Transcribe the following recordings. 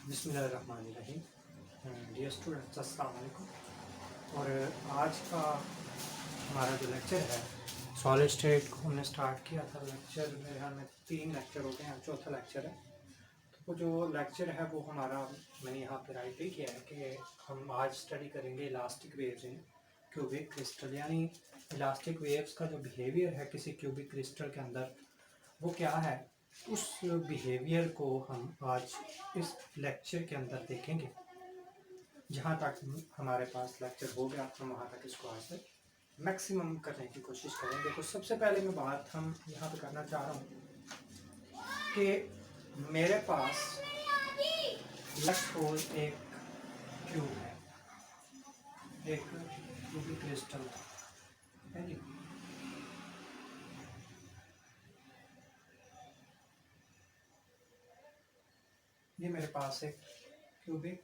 बिस्मिल्लाहिर्रहमानिर्रहीम। Dear students, अस्सलाम वालेकुम। और आज का हमारा जो लेक्चर है सॉलिड स्टेट को हमने स्टार्ट किया था। लेक्चर मेरे ख्याल में 3 लेक्चर हो गए हैं, चौथा लेक्चर है। तो वो जो लेक्चर है वो हमारा मैंने यहाँ पे राइट भी किया है कि हम आज स्टडी करेंगे elastic waves in cubic crystal, यानी इलास्टिक वेव्स का जो बिहेवियर है किसी क्यूबिक क्रिस्टल के अंदर वो क्या है, उस बिहेवियर को हम आज इस लेक्चर के अंदर देखेंगे। जहाँ तक हमारे पास लेक्चर हो गया हम वहाँ तक इसको आज से मैक्सिमम करने की कोशिश करेंगे। देखो, सबसे पहले मैं बात हम यहाँ पे करना चाह रहा हूँ कि मेरे पास लेट्स सपोज एक क्यूब है, एक क्यूबिक क्रिस्टल है जी। ये मेरे पास एक क्यूबिक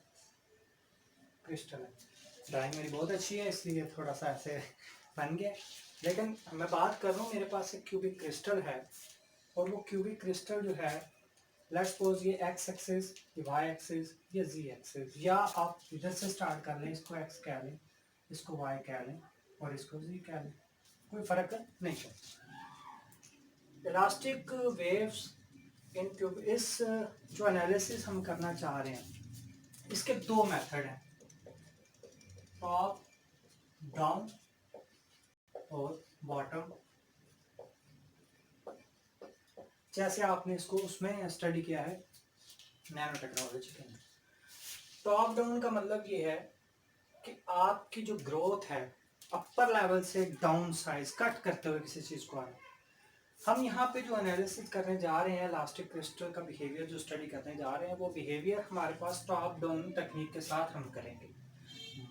क्रिस्टल है। ड्राइंग मेरी बहुत अच्छी है इसलिए थोड़ा सा ऐसे बन गया, लेकिन मैं बात कर रहा हूँ मेरे पास एक क्यूबिक क्रिस्टल है और वो क्यूबिक क्रिस्टल जो है लेट्स सपोज ये एक्स एक्सिस, ये वाई एक्सिस, ये जी एक्सिस, या आप इधर से स्टार्ट कर लें, इसको एक्स कह लें, इसको वाई कह लें और इसको जी कह लें, कोई फर्क नहीं पड़ता। इलास्टिक वेव्स इन ट्यूब, इस जो एनालिसिस हम करना चाह रहे हैं इसके 2 मेथड हैं, टॉप डाउन और बॉटम। जैसे आपने इसको उसमें स्टडी किया है नैनो टेक्नोलॉजी के अंदर। टॉप डाउन का मतलब ये है कि आपकी जो ग्रोथ है अपर लेवल से डाउन साइज कट करते हुए किसी चीज को आ रहा है। हम यहाँ पे जो एनालिसिस करने जा रहे हैं इलास्टिक क्रिस्टल का बिहेवियर जो स्टडी करने जा रहे हैं, वो बिहेवियर हमारे पास टॉप डाउन तकनीक के साथ हम करेंगे।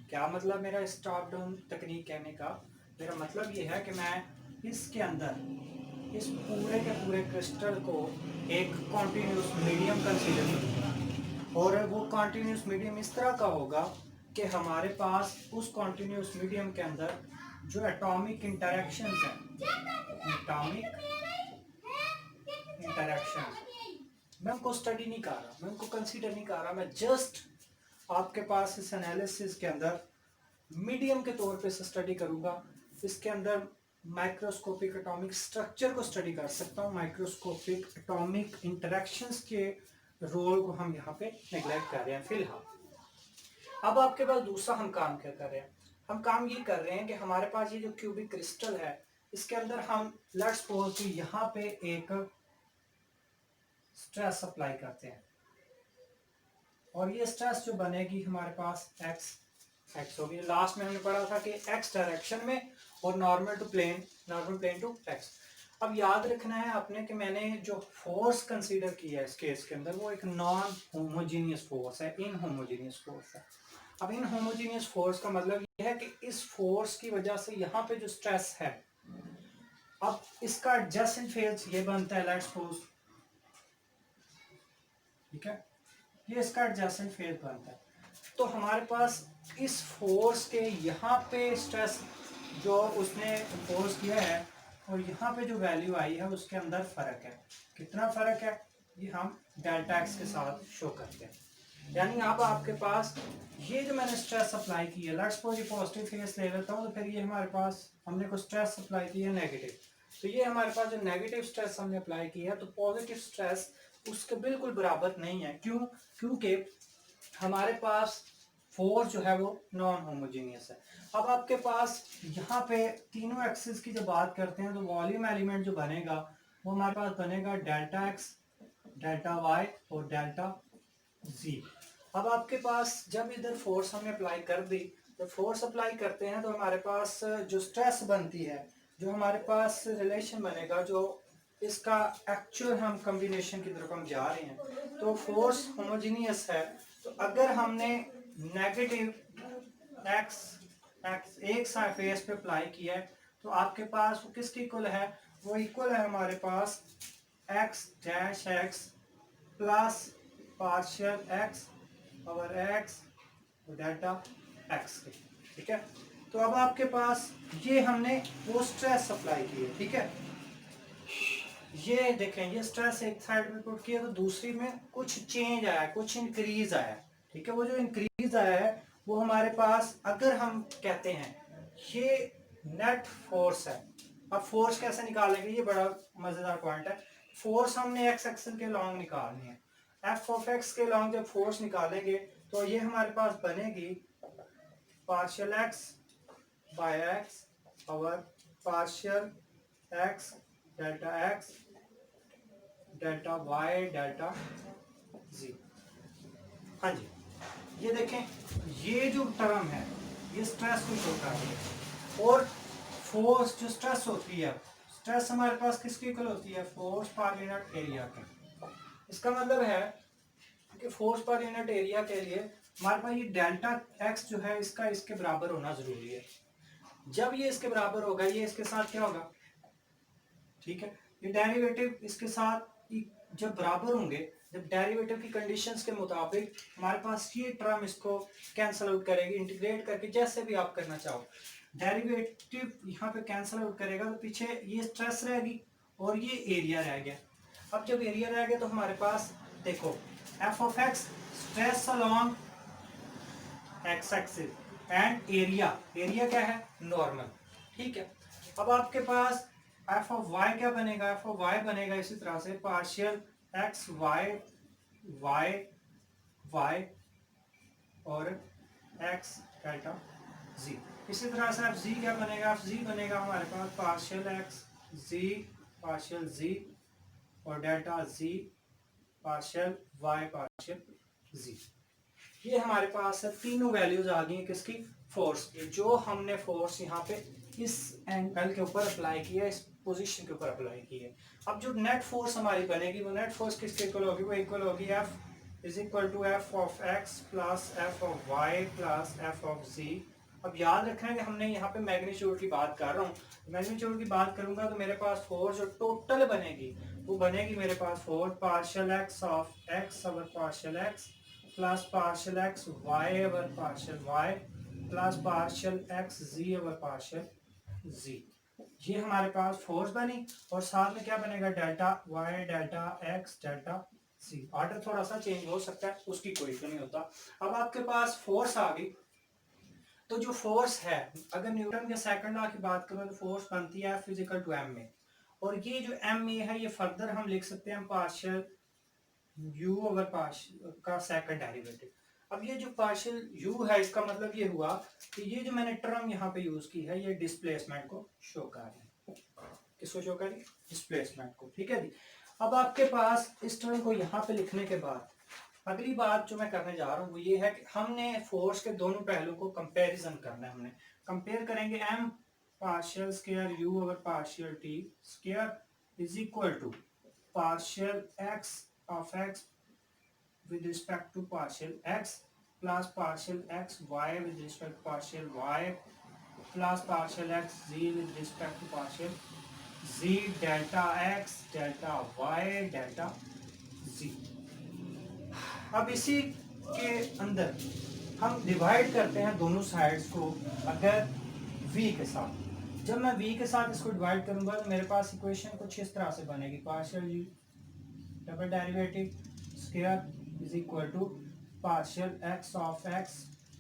क्या मतलब मेरा इस टॉप डाउन तकनीक कहने का? मेरा मतलब ये है कि मैं इसके अंदर इस पूरे के पूरे क्रिस्टल को एक कॉन्टिन्यूस मीडियम कंसीडर करूँगा और वो कॉन्टिन्यूस मीडियम इस तरह का होगा कि हमारे पास उस कॉन्टिन्यूस मीडियम के अंदर जो एटॉमिक इंटरेक्शंस हैं, एटॉमिक इंटरेक्शन, मैं उनको स्टडी नहीं कर रहा, मैं उनको कंसीडर नहीं कर रहा, मैं जस्ट आपके पास इस एनालिसिस के अंदर मीडियम के तौर पे स्टडी करूंगा। इसके अंदर माइक्रोस्कोपिक एटॉमिक स्ट्रक्चर को स्टडी कर सकता हूँ, माइक्रोस्कोपिक एटॉमिक इंटरेक्शंस के रोल को हम यहाँ पे नेग्लेक्ट कर रहे हैं फिलहाल। अब आपके पास दूसरा हम काम क्या कर रहे हैं, हम काम ये कर रहे हैं कि हमारे पास ये जो क्यूबिक क्रिस्टल है इसके अंदर हम लेट्स सपोज कि यहाँ पे एक स्ट्रेस अप्लाई करते हैं और ये स्ट्रेस जो बनेगी हमारे पास एक्स होगी। लास्ट में हमने पढ़ा था कि एक्स डायरेक्शन में और normal to plane, normal plane to x. अब याद रखना है आपने कि मैंने जो फोर्स कंसीडर किया है इस केस के अंदर वो एक नॉन होमोजीनियस फोर्स है, इनहोमोजीनियस फोर्स है। अब इनहोमोजीनियस फोर्स का मतलब ये है कि इस फोर्स की वजह से यहाँ पे जो स्ट्रेस है, अब इसका एडजेसेंट फेज ये बनता है लेट्स सपोज, ठीक है, ये इसका एडजेसेंट फेज बनता है। तो हमारे पास इस फोर्स के यहाँ पे स्ट्रेस जो उसने फोर्स किया है और यहाँ पे जो वैल्यू आई है उसके अंदर फर्क है। कितना फर्क है ये हम डेल्टा एक्स के साथ शो करते हैं। यानी अब आपके पास ये जो मैंने स्ट्रेस अप्लाई की है, लेट्स सपोज ये पॉजिटिव फेज ले लेता हूँ, तो फिर ये हमारे पास हमने कुछ स्ट्रेस अप्लाई की है नेगेटिव, तो ये हमारे पास जो नेगेटिव स्ट्रेस हमने अप्लाई की है तो पॉजिटिव स्ट्रेस उसके बिल्कुल बराबर नहीं है। क्यों? क्योंकि हमारे पास फोर्स जो है वो नॉन होमोजीनियस है। अब आपके पास यहाँ पे तीनों एक्सिस की जब बात करते हैं तो वॉल्यूम एलिमेंट जो बनेगा वो हमारे पास बनेगा डेल्टा एक्स, डेल्टा वाई और डेल्टा जी। अब आपके पास जब इधर फोर्स हमने अप्लाई कर दी, तो फोर्स अप्लाई करते हैं तो हमारे पास जो स्ट्रेस बनती है, जो हमारे पास रिलेशन बनेगा, जो इसका एक्चुअल हम कॉम्बिनेशन की तरफ हम जा रहे हैं, तो फोर्स होमोजीनियस है। तो अगर हमने नेगेटिव एक्स एक साइड फेस पे अप्लाई किया है तो आपके पास वो किसकी इक्वल है, वो इक्वल है हमारे पास x dash x plus partial x power x delta x के, ठीक है। तो अब आपके पास ये हमने वो स्ट्रेस अप्लाई की है, ठीक है, ये देखें, ये स्ट्रेस एक साइड में पुट किया तो दूसरी में कुछ चेंज आया, कुछ इंक्रीज आया, ठीक है। वो जो इंक्रीज आया है वो हमारे पास, अगर हम कहते हैं ये नेट फोर्स है। अब फोर्स कैसे निकालेंगे, ये बड़ा मजेदार पॉइंट है। फोर्स हमने एक्स एक्सल के लॉन्ग निकालनी है। एफ ऑफ एक्स के लॉन्ग जब फोर्स निकालेंगे तो ये हमारे पास बनेगी पार्शियल एक्स बाय एक्स और partial x delta x delta y delta z. हाँ जी, ये देखें, ये जो टर्म है ये स्ट्रेस को शो कर रही है। और फोर्स जो स्ट्रेस होती है, स्ट्रेस हमारे पास किसके इक्वल होती है, फोर्स पर यूनिट एरिया के। इसका मतलब है कि फोर्स पर यूनिट एरिया के लिए हमारे पास ये डेल्टा एक्स जो है इसका इसके बराबर होना जरूरी है। जब ये इसके बराबर होगा, ये इसके साथ क्या होगा, ठीक है, ये डेरिवेटिव इसके साथ जब बराबर होंगे, जब डेरिवेटिव की कंडीशंस के मुताबिक हमारे पास ये टर्म इसको कैंसल आउट करेगी, इंटीग्रेट करके जैसे भी आप करना चाहो। डेरिवेटिव यहाँ पे कैंसल आउट करेगा तो पीछे ये स्ट्रेस रहेगी और ये एरिया रह गया। अब जब एरिया रह गया तो हमारे पास देखो F of x stress along x axis and area, area क्या है, नॉर्मल, ठीक है। अब आपके पास एफ ऑफ वाई क्या बनेगा, एफ ऑफ वाई बनेगा इसी तरह से partial x y y y और एक्स डेल्टा जी। इसी तरह से एफ जी क्या बनेगा, एफ जी बनेगा हमारे पास partial x g partial g और delta g partial y partial g. ये हमारे पास है तीनों वैल्यूज आ गई किसकी, फोर्स की, जो हमने फोर्स यहाँ पे इस एंगल के ऊपर अप्लाई किया, इस पोजीशन के ऊपर अप्लाई की है। अब जो नेट फोर्स हमारी बनेगी वो नेट फोर्स किसके इक्वल होगी, वो इक्वल होगी f is equal to f of x plus f of y plus f of g. अब याद रखना कि हमने यहाँ पे मैग्नीट्यूड की बात कर रहा हूँ, मैग्नीट्यूड की बात करूंगा तो मेरे पास फोर्स जो टोटल बनेगी वो बनेगी मेरे पास force partial x of x over partial x plus partial x y over partial y plus partial x g over partial g. ये हमारे पास फोर्स बनी और साथ में क्या बनेगा, delta y delta x delta c. Order थोड़ा सा चेंज हो सकता है, उसकी कोई इशू नहीं होता। अब आपके पास फोर्स आ गई, तो जो फोर्स है, अगर न्यूटन के सेकंड लॉ की बात करूं तो फोर्स बनती है फिजिकल टू एम में, और ये जो एम ए है ये फर्दर हम लिख सकते हैं पार्शियल यू ओवर पार्शियल का सेकंड डेरिवेटिव। अब ये जो पार्शियल यू है इसका मतलब ये हुआ कि ये जो मैंने टर्म यहाँ पे यूज की है ये डिस्प्लेसमेंट को शो कर रही है, किसको शो कर रही है, डिस्प्लेसमेंट को, ठीक है जी। अब आपके पास इस टर्म को यहाँ पे लिखने के बाद अगली बात जो मैं करने जा रहा हूँ वो ये है कि हमने फोर्स के दोनों पहलू को कंपैरिजन करना है। हमने कंपेयर करेंगे m partial square u over partial t square is equal to partial x of x with respect to partial x plus partial x y with respect to partial y plus partial x z with respect to partial z delta x delta y delta z। अब इसी के अंदर हम divide करते हैं दोनों sides को अगर v के साथ। जब मैं v के साथ इसको डिवाइड करूंगा तो मेरे पास इक्वेशन कुछ इस तरह से बनेगी, partial double derivative square is equal to partial x of x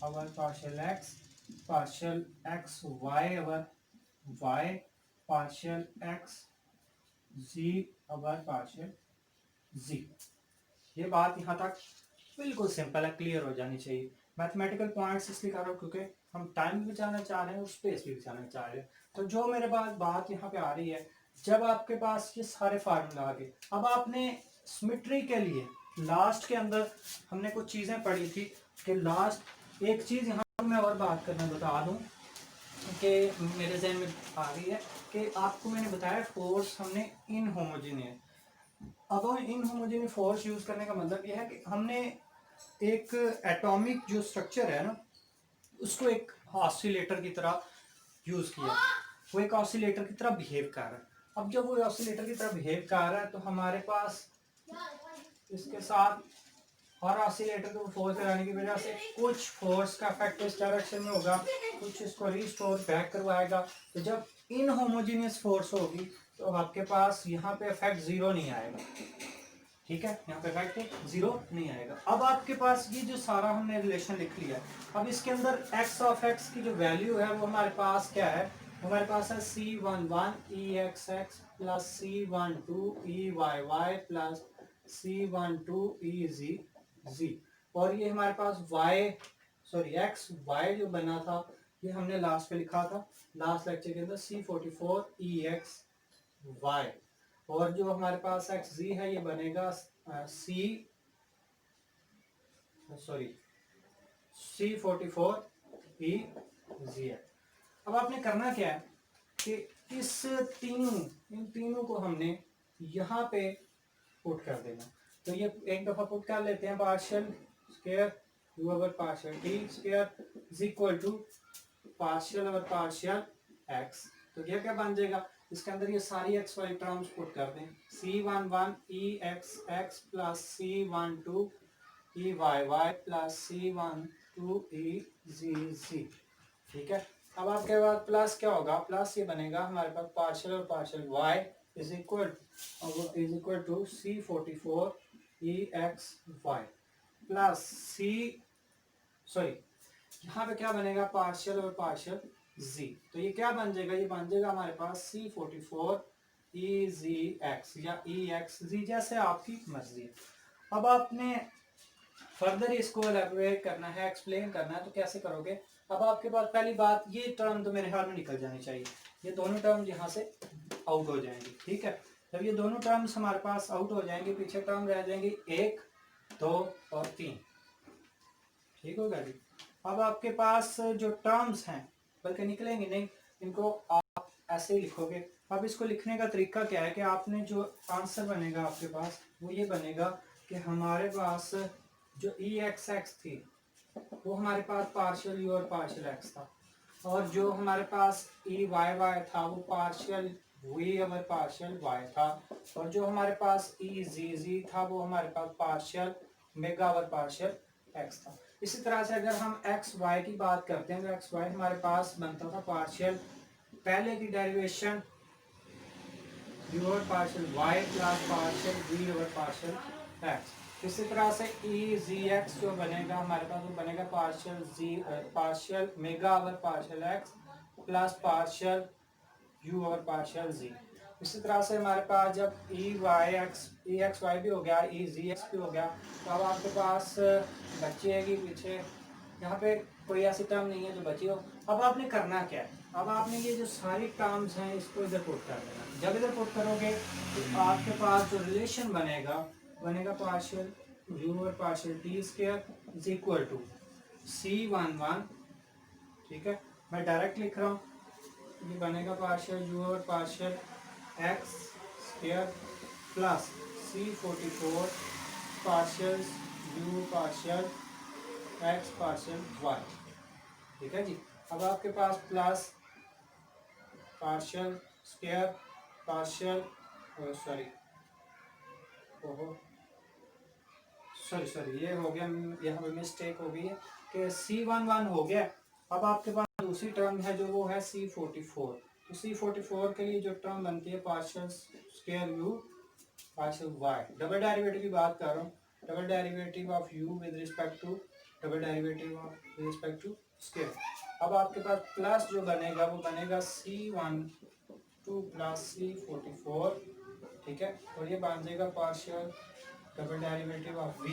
over partial x y over y partial x g over partial g. ये बात यहाँ तक बिल्कुल सिंपल है, क्लियर हो जानी चाहिए। मैथमेटिकल पॉइंट्स इसलिए कर रहा हूँ क्योंकि हम टाइम भी बचाना चाह रहे हैं और स्पेस भी बचाना चाह रहे हैं। तो जो मेरे पास बात यहाँ पे आ रही है, जब आपके पास ये सारे फार्मूला आ गए, अब आपने सिमेट्री के लिए लास्ट के अंदर हमने कुछ चीज़ें पढ़ी थी कि लास्ट एक चीज़ यहाँ मैं और बात करना बता दूँ कि मेरे जहन में आ गई है कि आपको मैंने बताया फोर्स हमने इनहोमोजेनियस। अब इनहोमोजेनियस फोर्स यूज़ करने का मतलब यह है कि हमने एक एटॉमिक जो स्ट्रक्चर है ना उसको एक ऑसिलेटर की तरह यूज़ किया, वो एक ऑसिलेटर की तरह बिहेव कर रहा है। अब जब वो ऑसिलेटर की तरह बिहेव कर रहा है तो हमारे पास इसके साथ और ऑसिलेटर को फोर्स लगाने की वजह से कुछ फोर्स का इफेक्ट इस डायरेक्शन में होगा, कुछ इसको रिस्टोर बैक करवाएगा। तो जब इनहोमोजेनियस फोर्स होगी तो आपके पास यहाँ पे इफेक्ट जीरो नहीं आएगा, ठीक है, यहाँ पे इफेक्ट जीरो नहीं आएगा। अब आपके पास ये जो सारा हमने रिलेशन लिख लिया है, अब इसके अंदर x ऑफ x की जो वैल्यू है वो हमारे पास क्या है, हमारे पास है C11 EXX plus C12 EYY plus C12 EZZ, और ये हमारे पास x y जो बना था ये हमने लास्ट पे लिखा था लास्ट लेक्चर के अंदर C44 EXY, और जो हमारे पास XZ है ये बनेगा C44 EZ है। अब आपने करना क्या है कि इन तीनों को हमने यहाँ पे पुट कर देना। तो ये एक दफा पुट कर लेते हैं, partial square u over partial t square is equal to partial over partial x। तो ये क्या बन जाएगा, इसके अंदर ये सारी एक्स वाई टर्म्स पुट कर दें, C11 EXX plus C12 EYY plus C12 EZZ, ठीक है। अब आपके पास प्लस क्या होगा, प्लस ये बनेगा हमारे पास पार्शियल और partial y is equal to C44 EXY plus यहाँ पे क्या बनेगा, पार्शियल और पार्शियल z। तो ये क्या बन जाएगा, ये बन जाएगा हमारे पास C44 EZX या EXZ, जैसे आपकी मर्जी है। अब आपने फर्दर इसको एलैबोरेट करना है, एक्सप्लेन करना है, तो कैसे करोगे। अब आपके पास पहली बात, ये टर्म तो मेरे ख्याल में निकल जानी चाहिए, ये दोनों टर्म यहाँ से आउट हो जाएंगे, ठीक है। जब ये दोनों टर्म्स हमारे पास आउट हो जाएंगे, पीछे टर्म रह जाएंगे 1 2 और 3, ठीक होगा जी। अब आपके पास जो टर्म्स हैं बल्कि निकलेंगे नहीं, इनको आप ऐसे ही लिखोगे। अब इसको लिखने का तरीका क्या है कि आपने जो आंसर बनेगा आपके पास वो ये बनेगा कि हमारे पास जो EXX थी वो हमारे पास पार्शियल u और पार्शियल x था, और जो हमारे पास EYY था वो पार्शियल v और पार्शियल y था, और जो हमारे पास EZZ था वो हमारे पास पार्शियल मेगा और पार्शियल x था। इसी तरह से अगर हम एक्स वाई की बात करते हैं तो एक्स वाई हमारे पास बनता था पार्शियल, पहले की डेरिवेशन u और partial y plus partial v और पार्शियल x। इसी तरह से EZX जो बनेगा हमारे पास वो बनेगा पार्शियल मेगा और partial x plus partial u और पार्शियल z। इसी तरह से हमारे पास जब EXY भी हो गया, EZX भी हो गया, तो अब आपके पास बचेगी पीछे, यहाँ पे कोई ऐसी टर्म नहीं है जो बची हो। अब आपने करना क्या है, अब आपने ये जो सारी टर्म्स हैं इसको इधर पुट कर देना। जब इधर पुट करोगे तो आपके पास जो रिलेशन बनेगा पार्शियल u और partial t square is equal to C11, ठीक है, मैं डायरेक्ट लिख रहा हूँ, ये बनेगा पार्शियल u और partial x square plus C44 partial u partial x partial y, ठीक है जी। अब आपके पास plus partial square partial sorry ये हो गया, यहाँ पे मिस्टेक हो गई है कि C11 हो गया। अब आपके पास दूसरी टर्म है जो वो है C44, तो C44 के लिए जो टर्म बनती है partial square u partial y, double derivative की बात कर रहा हूँ, double derivative of u with respect to double derivative of with respect to square. अब आपके पास प्लस जो बनेगा वो बनेगा C12 प्लस C44, ठीक है, और ये बन जाएगा partial double derivative of v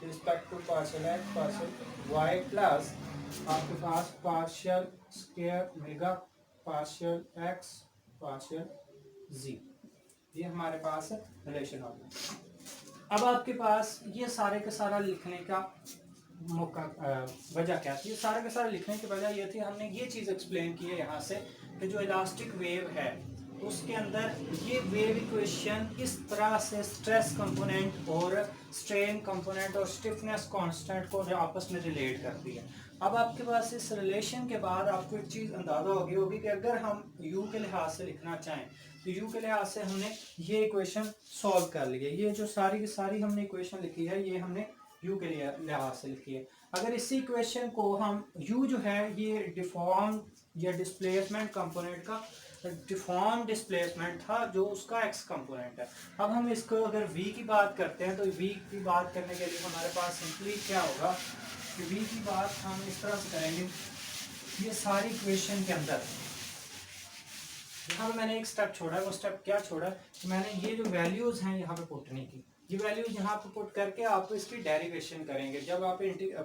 respect to partial x partial y plus आपके पास partial square omega partial x partial z। ये हमारे पास रिलेशन हो गया। अब आपके पास ये सारे का सारा लिखने का मौका वजह क्या थी, ये सारे का सारा लिखने की वजह ये थी, हमने ये चीज़ एक्सप्लेन की है यहाँ से कि जो इलास्टिक वेव है उसके अंदर ये वेव इक्वेशन इस तरह से स्ट्रेस कंपोनेंट और स्ट्रेन कंपोनेंट और स्टिफनेस कांस्टेंट को आपस में रिलेट करती है। अब आपके पास इस रिलेशन के बाद आपको एक चीज़ अंदाज़ा होगी कि अगर हम u के लिहाज से लिखना चाहें तो u के लिहाज से हमने ये इक्वेशन सॉल्व कर ली है। ये जो सारी की सारी हमने इक्वेशन लिखी है ये हमने u के लिए लिहाज से लिखी है। अगर इसी इक्वेशन को हम u जो है ये डिफॉर्म या डिस्प्लेसमेंट कंपोनेंट का डिफॉर्म डिस्प्लेसमेंट था जो उसका एक्स कंपोनेंट है। अब हम इसको अगर v की बात करते हैं तो v की बात करने के लिए हमारे पास सिंपली क्या होगा कि v की बात हम इस तरह से करेंगे, ये सारी इक्वेशन के अंदर यहाँ पे मैंने एक स्टेप छोड़ा है। वो स्टेप क्या छोड़ा है कि मैंने ये जो वैल्यूज हैं यहाँ पे पुट नहीं की, ये वैल्यूज यहाँ पे पुट करके आप इसकी डेरिवेशन करेंगे। जब आप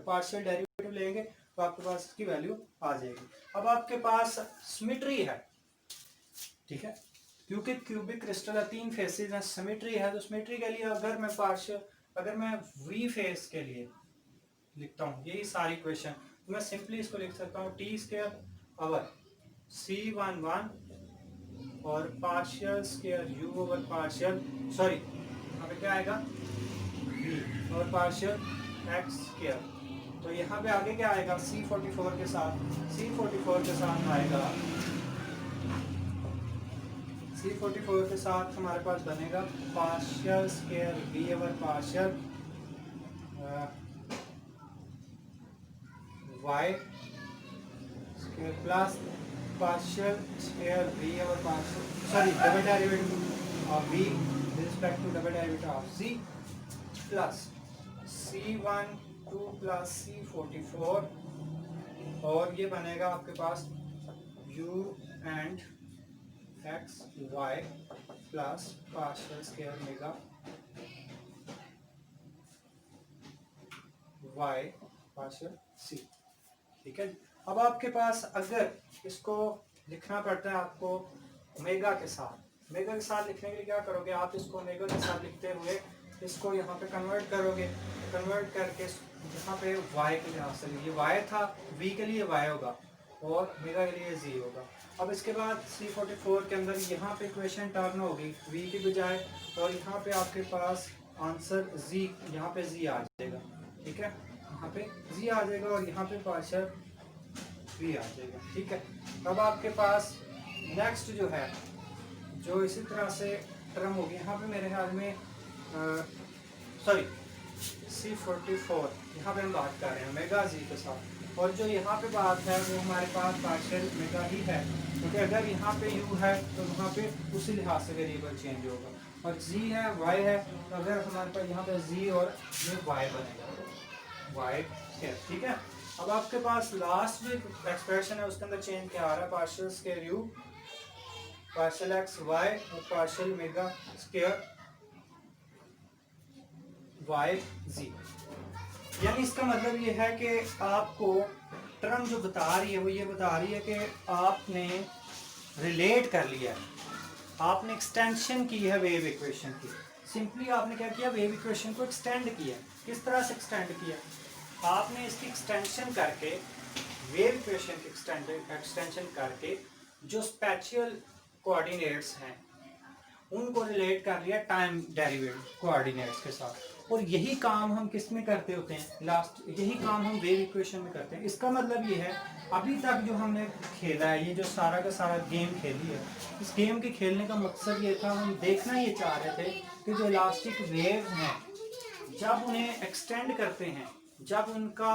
पार्शियल डेरिवेटिव लेंगे तो आपके पास इसकी वैल्यू आ जाएगी। अब आपके पास सिमेट्री है, ठीक है, क्योंकि क्यूबिक क्रिस्टल है, 3 फेसेस हैं, सिमेट्री है, तो सिमेट्री के लिए अगर मैं वी फेस के लिए लिखता हूँ यही सारी इक्वेशन, तो मैं सिंपली इसको लिख सकता हूँ टी स्क्वायर ओवर C11 और partial square u over partial, sorry यहाँ पे क्या आएगा v और पार्शियल x स्क्वायर। तो यहाँ पे आगे क्या आएगा C44 के साथ आएगा C44 के साथ हमारे पास बनेगा partial square v over partial y square plus partial square v over partial, sorry double derivative of v with respect to double derivative of c plus C12 plus C44, और ये बनेगा आपके पास u and x y plus partial square mega y partial c, ठीक है। अब आपके पास अगर इसको लिखना पड़ता है आपको ओमेगा के साथ लिखने के लिए क्या करोगे आप, इसको ओमेगा के साथ लिखते हुए इसको यहाँ पे कन्वर्ट करोगे, कन्वर्ट करके यहाँ पे y के लिहाज से ये y था, v के लिए y होगा और ओमेगा के लिए z होगा। अब इसके बाद C44 के अंदर यहाँ पे इक्वेशन टर्न होगी v की बजाय, और यहाँ पे आपके पास आंसर z, यहाँ पे z आ जाएगा, ठीक है, यहाँ पे z आ जाएगा और यहाँ पे पार्शियल v आ जाएगा, ठीक है। अब आपके पास नेक्स्ट जो है जो इसी तरह से टर्म होगी, यहाँ पे मेरे ख्याल में सॉरी C44 यहाँ पे हम बात कर रहे हैं मेगा z के साथ, और जो यहाँ पे बात है वो हमारे पास पार्शियल मेगा ही है, क्योंकि अगर यहाँ पे u है तो वहाँ पे उसी लिहाज से वेरिएबल चेंज होगा, और z है y है, तो अगर हमारे पास यहाँ पे z और ये y बनेगा y, ठीक है। अब आपके पास लास्ट जो एक्सप्रेशन है उसके अंदर चेंज क्या आ रहा है, partial square u partial x y और partial mega square y z, यानी इसका मतलब ये है कि आपको टर्म जो बता रही है वो ये बता रही है कि आपने रिलेट कर लिया है, आपने एक्सटेंशन की है वेव इक्वेशन की। सिंपली आपने क्या किया, वेव इक्वेशन को एक्सटेंड किया। किस तरह से एक्सटेंड किया, आपने इसकी एक्सटेंशन करके वेव इक्वेशन की एक्सटेंशन करके जो स्पेशियल कोऑर्डिनेट्स हैं उनको रिलेट कर लिया टाइम डेरिवेटिव कोऑर्डिनेट्स के साथ, और यही काम हम किस में करते होते हैं, लास्ट यही काम हम वेव इक्वेशन में करते हैं। इसका मतलब ये है अभी तक जो हमने खेला है, ये जो सारा का सारा गेम खेली है, इस गेम के खेलने का मकसद ये था, हम देखना ये चाह रहे थे कि जो इलास्टिक वेव हैं जब उन्हें एक्सटेंड करते हैं, जब उनका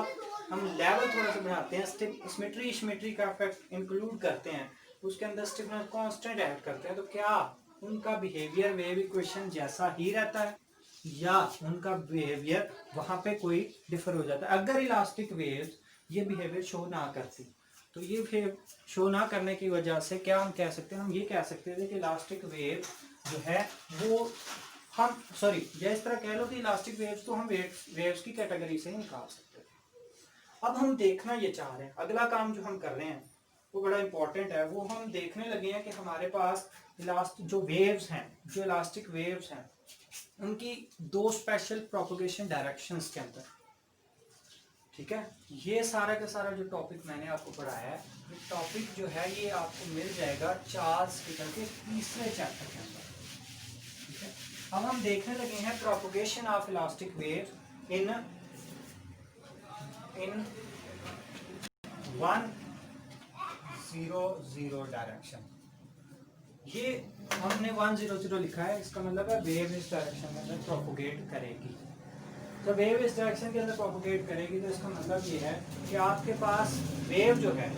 हम लेवल थोड़ा सा बढ़ाते हैं, सिमेट्री का इफेक्ट इंक्लूड करते हैं, उसके अंदर स्टिफनेस कांस्टेंट ऐड करते हैं, तो क्या उनका बिहेवियर वेव इक्वेशन जैसा ही रहता है या उनका बिहेवियर वहां पे कोई डिफर हो जाता है। अगर इलास्टिक वेव्स ये बिहेवियर शो ना करती, तो ये शो ना करने की वजह से क्या हम कह सकते हैं, हम ये कह सकते थे कि इलास्टिक वेव जो है वो हम या इस तरह कह लो कि इलास्टिक वेव्स तो हम वेव्स की कैटेगरी से ही निकाल सकते हैं। अब हम देखना ये चाह रहे हैं, अगला काम जो हम कर रहे हैं वो बड़ा इंपॉर्टेंट है, वो हम देखने लगे हैं कि हमारे पास जो वेव्स हैं, जो इलास्टिक वेव्स हैं, उनकी 2 स्पेशल प्रोपगेशन डायरेक्शंस के अंदर, ठीक है। ये सारा का सारा जो टॉपिक मैंने आपको पढ़ाया है, ये टॉपिक जो है ये आपको मिल जाएगा चार्ल्स फिटर के 3रे चैप्टर के अंदर, ठीक है। अब हम देखने लगे हैं propagation of elastic wave in 1 0 0 direction. ये हमने 1 0 0 लिखा है, इसका मतलब है वेव इस डायरेक्शन के अंदर प्रोपोगेट करेगी। तो वेव इस डायरेक्शन के अंदर प्रोपोगेट करेगी तो इसका मतलब ये है कि आपके पास वेव जो है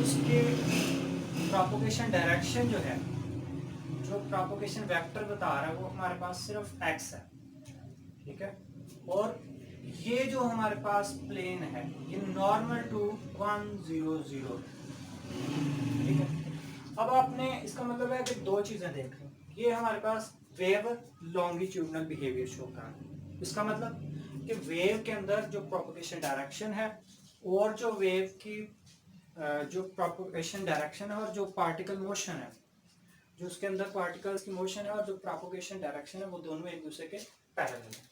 उसके प्रोपोगेशन डायरेक्शन जो है, जो प्रोपोगेशन वेक्टर बता रहा है वो हमारे पास सिर्फ एक्स है, ठीक है। और ये जो हमारे पास प्लेन है ये नॉर्मल टू 100, ठीक है। अब आपने इसका मतलब है कि दो चीजें देख लो, ये हमारे पास वेव लॉन्गिट्यूडनल बिहेवियर शो कर रहा है। इसका मतलब कि वेव के अंदर जो प्रोपोगेशन डायरेक्शन है और जो वेव की जो प्रोपोगेशन डायरेक्शन है और जो पार्टिकल मोशन है, जो उसके अंदर पार्टिकल्स की मोशन है और जो प्रोपोगेशन डायरेक्शन है, वो दोनों एक दूसरे के पैरेलल है।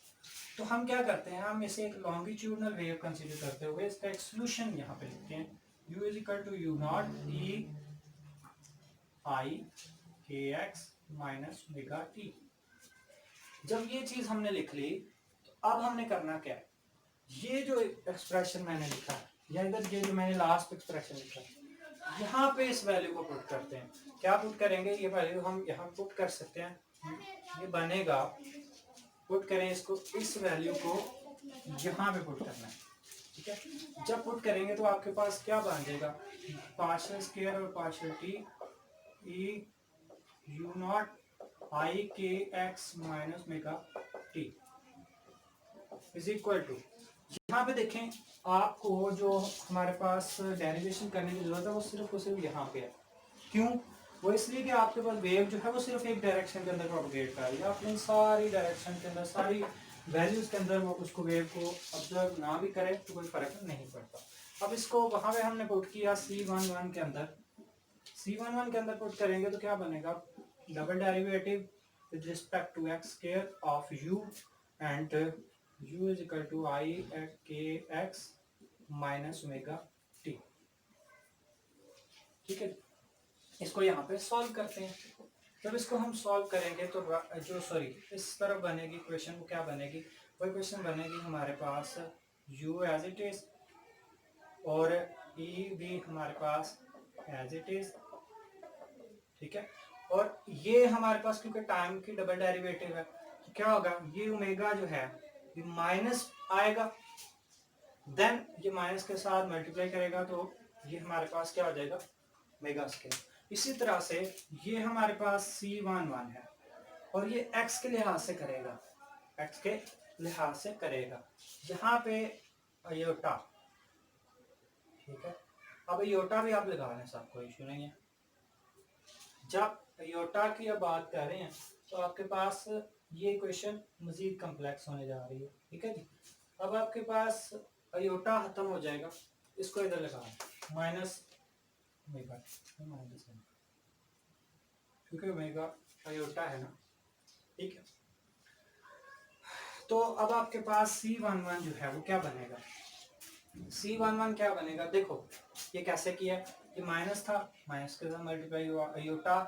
तो हम क्या करते हैं, हम इसे एक लॉन्गिट्यूडनल वेव कंसीडर करते हुए इसका एक सोल्यूशन यहाँ पे लिखते हैं, u is equal to u naught e i k x minus omega T. जब ये चीज हमने लिख ली तो अब हमने करना क्या है, ये जो एक्सप्रेशन मैंने लिखा है या इधर ये जो मैंने लास्ट एक्सप्रेशन लिखा है, यहाँ पे इस वैल्यू को पुट करते हैं। क्या पुट करेंगे, ये वैल्यू हम यहाँ पुट कर सकते हैं, ये बनेगा, पुट करें इसको, इस वैल्यू को यहाँ पे पुट करना है, ठीक है। जब पुट करेंगे तो आपके पास क्या बन जाएगा, पार्शियल स्क्वायर और partial t e u naught i k x minus omega t is equal to, यहाँ पे देखें आपको जो हमारे पास डेरिवेशन करने की जरूरत है वो सिर्फ यहाँ पे है। क्यों, वो इसलिए कि आपके पास वेव जो है वो सिर्फ एक डायरेक्शन के अंदर प्रोपगेट कर रही है, अपनी सारी डायरेक्शन के अंदर, सारी वैल्यूज के अंदर वो उसको वेव को ऑब्जर्व ना भी करे तो कोई फर्क नहीं पड़ता। अब इसको वहां पे हमने पुट किया C11 के अंदर, C11 के अंदर पुट करेंगे तो क्या बनेगा, double derivative with respect to x square of u and u is equal to i k x minus omega T, ठीक है। इसको यहाँ पे सॉल्व करते हैं। जब इसको हम सॉल्व करेंगे तो जो इस तरफ बनेगी इक्वेशन, वो क्या बनेगी, वो इक्वेशन बनेगी हमारे पास u एज इट इज और e भी हमारे पास एज इट इज, ठीक है। और ये हमारे पास क्योंकि टाइम की डबल डेरिवेटिव है तो क्या होगा, ये ओमेगा जो है ये माइनस आएगा, देन ये माइनस के साथ मल्टीप्लाई करेगा तो ये हमारे पास क्या हो जाएगा, ओमेगा स्क्वायर। इसी तरह से ये हमारे पास C11 है और ये x के लिहाज से करेगा, x के लिहाज से करेगा, यहाँ पे अयोटा, ठीक है। अब अयोटा भी आप लगा लें, सब कोई इशू नहीं है। जब अयोटा की अब बात कर रहे हैं तो आपके पास ये इक्वेशन मजीद कम्प्लेक्स होने जा रही है, ठीक है जी। अब आपके पास अयोटा खत्म हो जाएगा, इसको इधर लगा माइनस ओमेगा, क्योंकि ओमेगा अयोटा है ना, ठीक है। तो अब आपके पास C11 जो है वो क्या बनेगा, C11 क्या बनेगा, देखो ये कैसे किया, ये माइनस था, माइनस के साथ मल्टीप्लाई हुआ, अयोटा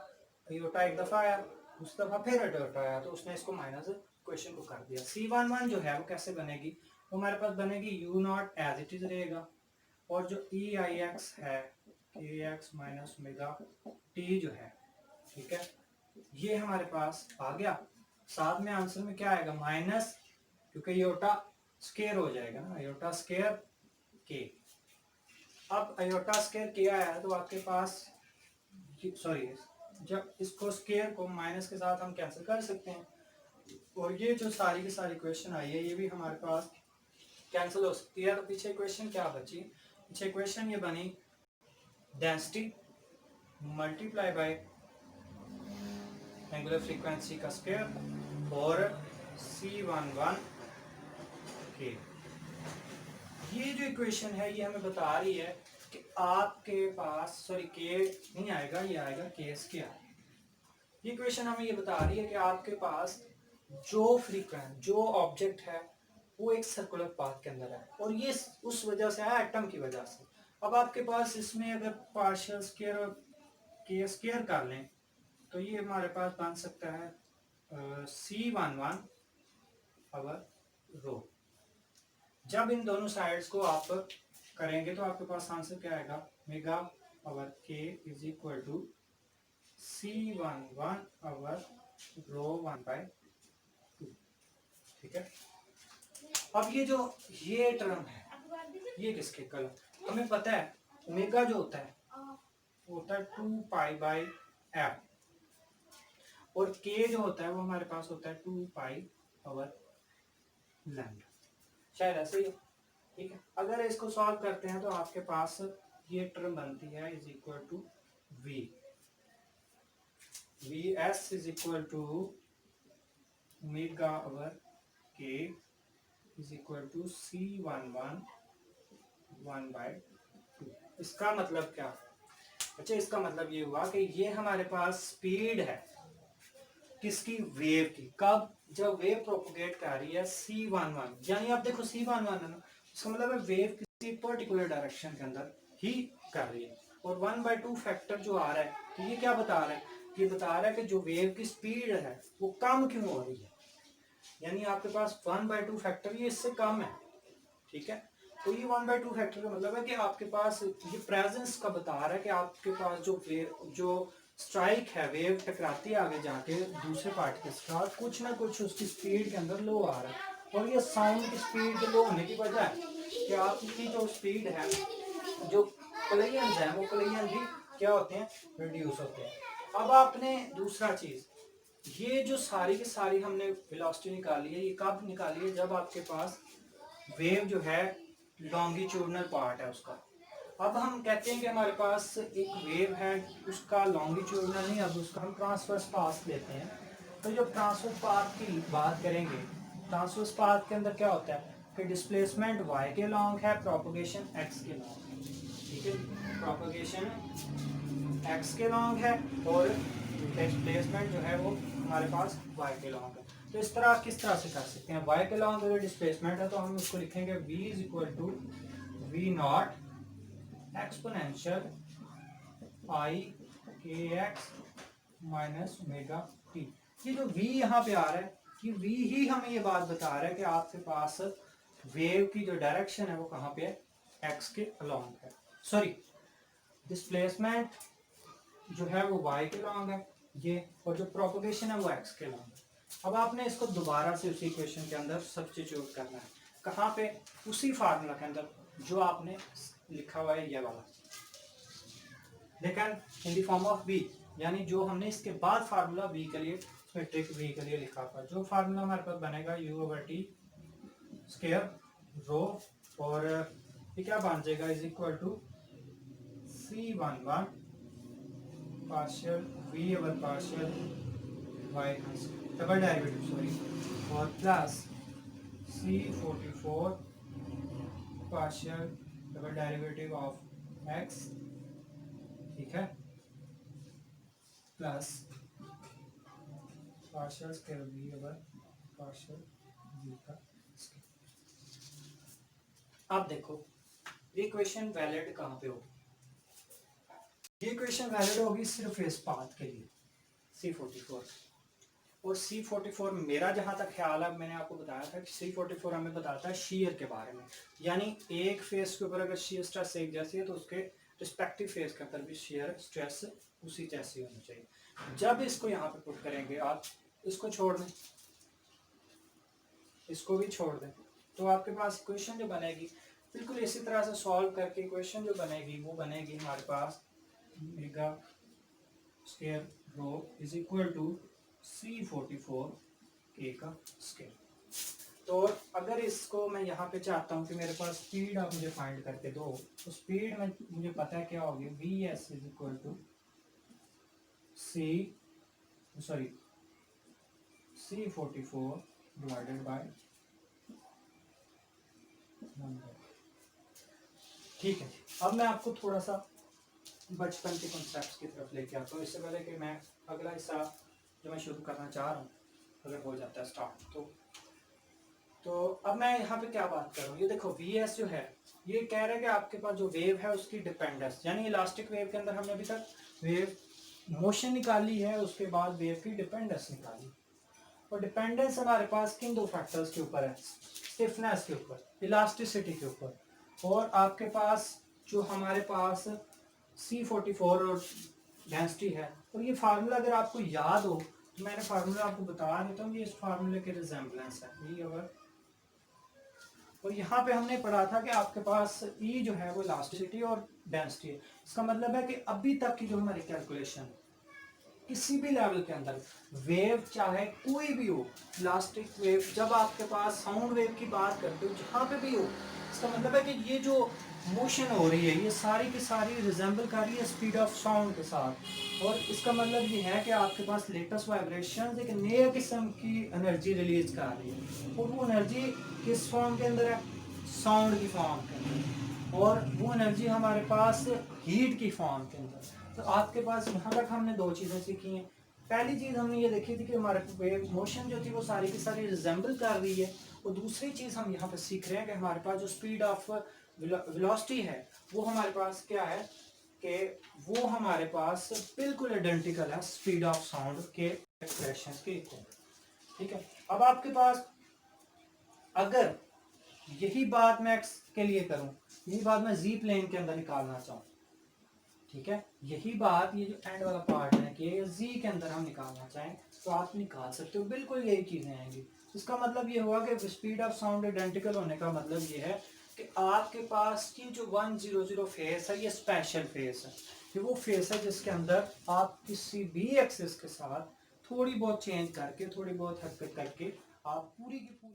अयोटा एक दफा आया, उस दफा फिर अयोटा आया तो उसने इसको माइनस इक्वेशन को कर दिया। C11 जो है वो कैसे बनेगी, वो हमारे पास बनेगी u naught as it is रहेगा और जो ई आई एक्स है के एक्स माइनस ओमेगा टी जो है, ठीक है, ये हमारे पास आ गया। साथ में आंसर में क्या आएगा, माइनस, क्योंकि अयोटा स्क्वायर हो जाएगा ना, अयोटा स्क्वायर के। अब अयोटा स्क्वायर के आया तो आपके पास जब इसको स्क्वायर को माइनस के साथ हम कैंसिल कर सकते हैं और ये जो सारी की सारी इक्वेशन आई है ये भी हमारे पास कैंसिल हो सकती है। तो पीछे इक्वेशन क्या बची, पीछे इक्वेशन ये बनी density multiply by angular frequency का स्क्वायर और C11 के। ये जो इक्वेशन है ये हमें बता रही है कि आपके पास के नहीं आएगा, ये आएगा के स्क्वायर। ये इक्वेशन हमें ये बता रही है कि आपके पास जो फ्रीक्वेंसी, जो ऑब्जेक्ट है वो एक सर्कुलर पाथ के अंदर है और ये उस वजह से है, एटम की वजह से। अब आपके पास इसमें अगर पार्शियल स्क्वायर और के स्क्वायर कर लें तो ये हमारे पास बन सकता है C11 पावर रो। जब इन दोनों साइड्स को आप करेंगे तो आपके पास आंसर क्या आएगा, omega power k is equal to C11 power rho 1/2, ठीक है। अब ये जो ये टर्म है ये किसके कल, हमें पता है ओमेगा जो होता है होता है 2 पाई/f, और k जो होता है वो हमारे पास होता है 2 पाई/λ। शायद ऐसे ही है, ठीक है। अगर इसको सॉल्व करते हैं तो आपके पास ये टर्म बनती है is equal to v, vs is equal to omega over k is equal to c11 1/2। इसका मतलब क्या? अच्छा, इसका मतलब ये हुआ कि ये हमारे पास स्पीड है किसकी? वेव की। कब? जब वेव प्रोपोगेट कर रही है c11, यानी आप देखो c11 है ना, इसका मतलब है वेव किसी पर्टिकुलर डायरेक्शन के अंदर ही कर रही है। और 1/2 फैक्टर जो आ रहा है, तो ये क्या बता रहा है? ये बता रहा है कि जो वेव की स्पीड है वो कम क्यों हो रही है, यानी आपके पास 1/2 फैक्टर ये इससे कम है, ठीक है। तो ये 1/2 फैक्टर का मतलब है कि आपके पास ये प्रेजेंस का बता रहा है कि आपके पास जो स्ट्राइक है, वेव टकराती है आगे जाके दूसरे पार्ट के साथ, कुछ ना कुछ उसकी स्पीड के अंदर लो आ रहा है। और ये साउंड की स्पीड के लो होने की वजह है कि आपकी जो स्पीड है, जो प्लेयंस हैं, वो प्लेयन भी क्या होते हैं? रिड्यूस होते हैं। अब आपने दूसरा चीज, ये जो सारी की सारी हमने वेलोसिटी निकाली है, ये कब निकाली है? जब आपके पास वेव जो है लॉन्गिट्यूडनल पार्ट है उसका। अब हम कहते हैं कि हमारे पास एक वेव है, उसका लॉन्गिट्यूडनल नहीं, अब उसका हम ट्रांसवर्स पाथ लेते हैं। तो जब ट्रांसवर्स पाथ की बात करेंगे, ट्रांसवर्स पाथ के अंदर क्या होता है कि डिस्प्लेसमेंट y के लॉन्ग है, प्रोपगेशन x के लॉन्ग है, ठीक है। प्रोपगेशन x के लॉन्ग है और डिस्प्लेसमेंट जो है वो हमारे पास y के लॉन्ग है। तो इस तरह किस तरह से कर सकते हैं? y के लॉन्ग अगर डिस्प्लेसमेंट है तो हम उसको लिखेंगे v is equal to v naught exponential i kx minus omega t। ये जो v यहाँ पे आ रहा है, कि v ही हमें ये बात बता रहा है कि आपके पास वेव की जो डायरेक्शन है वो कहाँ पे है? x के अलॉन्ग है। सॉरी, डिस्प्लेसमेंट जो है वो y के लॉन्ग है ये, और जो प्रोपगेशन है वो x के लॉन्ग है। अब आपने इसको दोबारा से उसी इक्वेशन के अंदर सब्स्टिट्यूट करना है। कहाँ पे? उसी फार्मूला के अंदर जो आपने लिखा हुआ है ये वाला, लेकिन in the form of v, यानी जो हमने इसके बाद फार्मूला v के लिए, मेट्रिक v के लिए लिखा था, जो फार्मूला हमारे पास बनेगा u/t स्क्वायर रो, और ये क्या बन जाएगा? Is equal to c11 partial v over partial y double derivative sorry, और plus c44 partial double derivative of x, ठीक है, plus partial square v over partial v का स्क्वायर। अब देखो ये इक्वेशन वैलिड कहाँ पे होगी? ये इक्वेशन वैलिड होगी सिर्फ इस पाथ के लिए C44, और C44 मेरा जहां तक ख्याल है, मैंने आपको बताया था कि C44 हमें बताता है शेयर के बारे में, यानी एक फेस के ऊपर अगर शेयर स्ट्रेस एक जैसी है तो उसके रिस्पेक्टिव फेस के अंदर भी शेयर स्ट्रेस उसी जैसी होनी चाहिए। जब इसको यहाँ पे पुट करेंगे, आप इसको छोड़ दें, इसको भी छोड़ दें, तो आपके पास इक्वेशन जो बनेगी बिल्कुल इसी तरह से सॉल्व करके इक्वेशन जो बनेगी वो बनेगी हमारे पास omega square rho is equal to C44 k का स्क्वायर। तो अगर इसको मैं यहाँ पे चाहता हूँ कि मेरे पास स्पीड आप मुझे फाइंड करके दो, तो स्पीड में मुझे पता है क्या होगी, vs is equal to C44 divided by 100। ठीक है, अब मैं आपको थोड़ा सा बचपन के कॉन्सेप्ट्स की तरफ लेके आता हूँ। इससे पहले कि मैं अगला हिस्सा जो मैं शुरू करना चाह रहा हूँ अगर हो जाता है स्टार्ट, तो अब मैं यहाँ पे क्या बात कर रहा हूँ, ये देखो vs जो है ये कह रहा है कि आपके पास जो वेव है उसकी डिपेंडेंस, यानी इलास्टिक वेव के अंदर हमने अभी तक वेव मोशन निकाली है, उसके बाद वेव की डिपेंडेंस निकाली, और डिपेंडेंस हमारे पास किन दो फैक्टर्स के ऊपर है? स्टिफनेस के ऊपर, इलास्टिसिटी के ऊपर, और आपके पास जो हमारे पास C44 और डेंसिटी है। और ये फार्मूला अगर आपको याद हो तो मैंने फार्मूला आपको बता देता हूँ, ये इस फार्मूले के रिजेम्बलेंस है, V ओवर और यहाँ पे हमने पढ़ा था कि आपके पास ई जो है वो इलास्टिसिटी और डेंसिटी है। इसका मतलब है कि अभी तक की जो हमारी कैलकुलेशन किसी भी लेवल के अंदर वेव चाहे कोई भी हो, इलास्टिक वेव, जब आपके पास साउंड वेव की बात करते हो जहाँ पे भी हो, इसका मतलब है कि ये जो मोशन हो रही है ये सारी की सारी रिजेंबल कर रही है स्पीड ऑफ साउंड के साथ। और इसका मतलब ये है कि आपके पास लेटेस्ट वाइब्रेशन एक नए किस्म की एनर्जी रिलीज कर रही है, और वो एनर्जी किस फॉर्म के अंदर है, साउंड की फॉर्म के अंदर, और वो एनर्जी हमारे पास हीट की फॉर्म के अंदर। तो आपके पास यहाँ तक हमने दो चीज़ें सीखी हैं। पहली चीज़ हमने ये देखी थी कि हमारे वेव मोशन जो थी वो सारी की सारी रिजेंबल कर रही है, और दूसरी चीज़ हम यहाँ पे सीख रहे हैं कि हमारे पास जो स्पीड ऑफ वेलोसिटी है वो हमारे पास क्या है, कि वो हमारे पास बिल्कुल आइडेंटिकल है स्पीड ऑफ साउंड के एक्सप्रेशन के इक्वल। ठीक है, अब आपके पास अगर यही बात मैं एक्स के लिए करूं, यही बात मैं जी प्लेन के अंदर निकालना चाहूं, ठीक है, यही बात ये जो एंड वाला पार्ट है कि जी के अंदर हम निकालना चाहें तो आप निकाल सकते हो, बिल्कुल यही चीजें आएंगी। इसका मतलब ये हुआ कि स्पीड ऑफ साउंड आइडेंटिकल होने का मतलब ये है कि आपके पास की जो 100 फेस है ये स्पेशल फेस है, ये वो फेस है जिसके अंदर आप किसी भी एक्सिस के साथ थोड़ी बहुत चेंज करके, थोड़ी बहुत हरकत करके आप पूरी की पूरी